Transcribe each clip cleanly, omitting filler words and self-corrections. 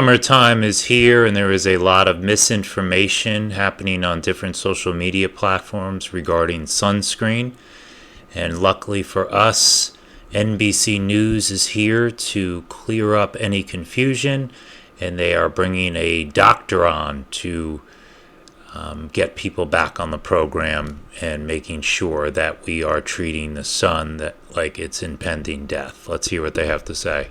Summertime is here, and there is a lot of misinformation happening on different social media platforms regarding sunscreen. And luckily for us, NBC News is here to clear up any confusion, and they are bringing a doctor on to get people back on the program and making sure that we are treating the sun like it's impending death. Let's hear what they have to say.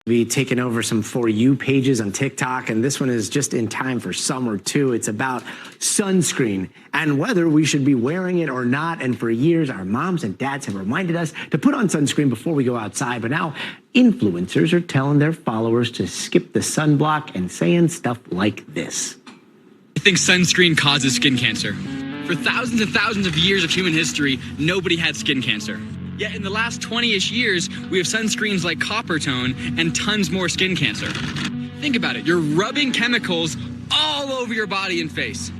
Be taking over some For You pages on TikTok, and this one is just in time for summer too. It's about sunscreen and whether we should be wearing it or not. And for years, our moms and dads have reminded us to put on sunscreen before we go outside. But now influencers are telling their followers to skip the sunblock and saying stuff like this. I think sunscreen causes skin cancer. For thousands and thousands of years of human history, nobody had skin cancer. Yet in the last 20-ish years, we have sunscreens like Copper Tone and tons more skin cancer. Think about it. You're rubbing chemicals all over your body and face.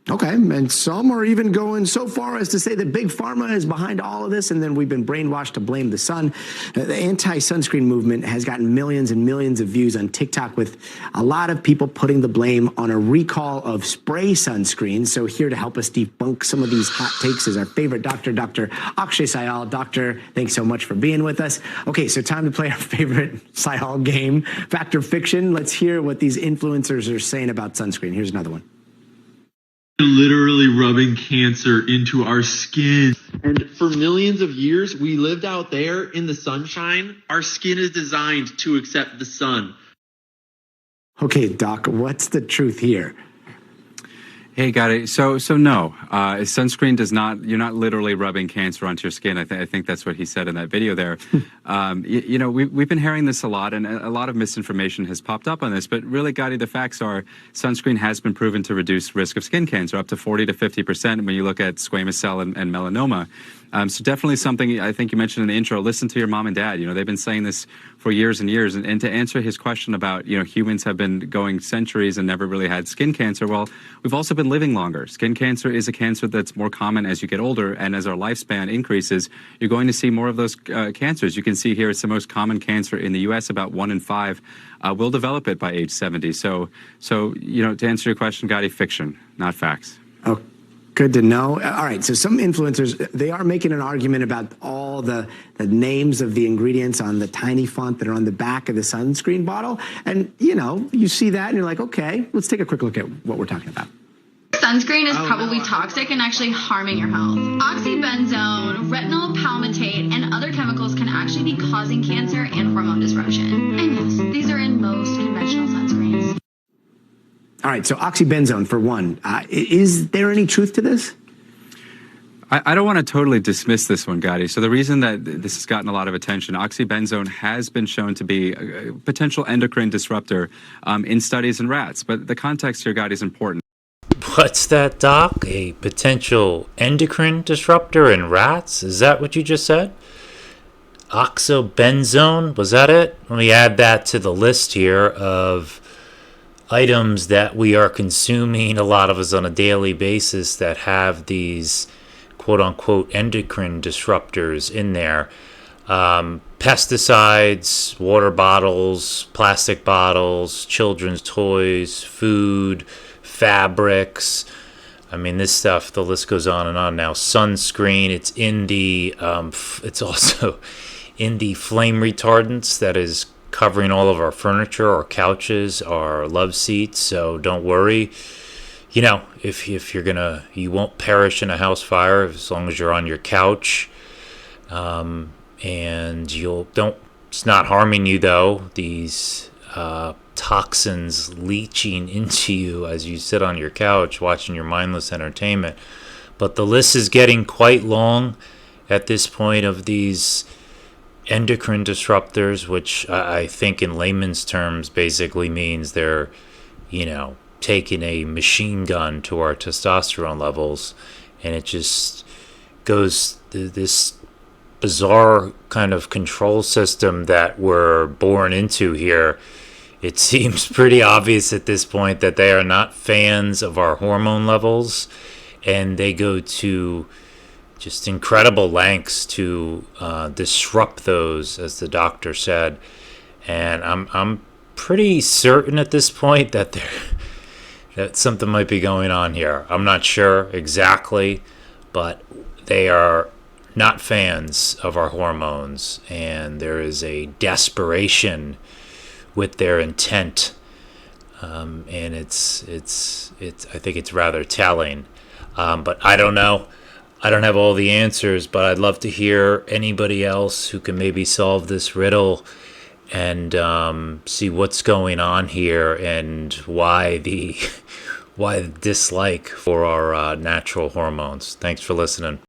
Okay, and some are even going so far as to say that Big Pharma is behind all of this, and then we've been brainwashed to blame the sun. The anti-sunscreen movement has gotten millions and millions of views on TikTok, with a lot of people putting the blame on a recall of spray sunscreen. So here to help us debunk some of these hot takes is our favorite doctor, Dr. Akshay Syal. Doctor, thanks so much for being with us. Okay, so time to play our favorite Syal game, Fact or Fiction. Let's hear what these influencers are saying about sunscreen. Here's another one. Literally rubbing cancer into our skin. And for millions of years, we lived out there in the sunshine. Our skin is designed to accept the sun. Okay, Doc, what's the truth here? Hey, got it. So no, sunscreen does not. You're not literally rubbing cancer onto your skin. I think that's what he said in that video there. We've been hearing this a lot, and a lot of misinformation has popped up on this. But really, Gotti, the facts are sunscreen has been proven to reduce risk of skin cancer up to 40 to 50% when you look at squamous cell and melanoma. So definitely something I think you mentioned in the intro. Listen to your mom and dad. They've been saying this for years and years. And to answer his question about, humans have been going centuries and never really had skin cancer. Well, we've also been living longer. Skin cancer is a cancer that's more common as you get older. And as our lifespan increases, you're going to see more of those cancers. You can see here it's the most common cancer in the U.S. About 1 in 5 will develop it by age 70. So to answer your question, Gotti, fiction, not facts. Okay. Good to know. All right, so some influencers, they are making an argument about all the names of the ingredients on the tiny font that are on the back of the sunscreen bottle. And, you see that and you're like, okay, let's take a quick look at what we're talking about. Sunscreen is probably toxic and actually harming your health. Oxybenzone, retinol palmitate, and other chemicals can actually be causing cancer and hormone disruption. And yes, these are in most conventional sunscreens. All right, so oxybenzone for one. Is there any truth to this? I don't want to totally dismiss this one, Gotti. So the reason that this has gotten a lot of attention, oxybenzone has been shown to be a potential endocrine disruptor in studies in rats. But the context here, Gotti, is important. What's that, Doc? A potential endocrine disruptor in rats? Is that what you just said? Oxybenzone? Was that it? Let me add that to the list here of items that we are consuming, a lot of us on a daily basis, that have these quote-unquote endocrine disruptors in there. Pesticides, water bottles, plastic bottles, children's toys, food, fabrics. I mean, this stuff, the list goes on and on. Now, sunscreen, it's in the, it's also in the flame retardants that is covering all of our furniture, our couches, our love seats. So don't worry. If you're gonna, you won't perish in a house fire as long as you're on your couch. And it's not harming you though. These toxins leaching into you as you sit on your couch watching your mindless entertainment. But the list is getting quite long at this point of these endocrine disruptors, which I think in layman's terms basically means they're, taking a machine gun to our testosterone levels, and it just goes this bizarre kind of control system that we're born into here. It seems pretty obvious at this point that they are not fans of our hormone levels, and they go to just incredible lengths to disrupt those, as the doctor said. And I'm pretty certain at this point that that something might be going on here. I'm not sure exactly, but they are not fans of our hormones, and there is a desperation with their intent, and it's I think it's rather telling. But I don't know. I don't have all the answers, but I'd love to hear anybody else who can maybe solve this riddle and see what's going on here and why the dislike for our natural hormones. Thanks for listening.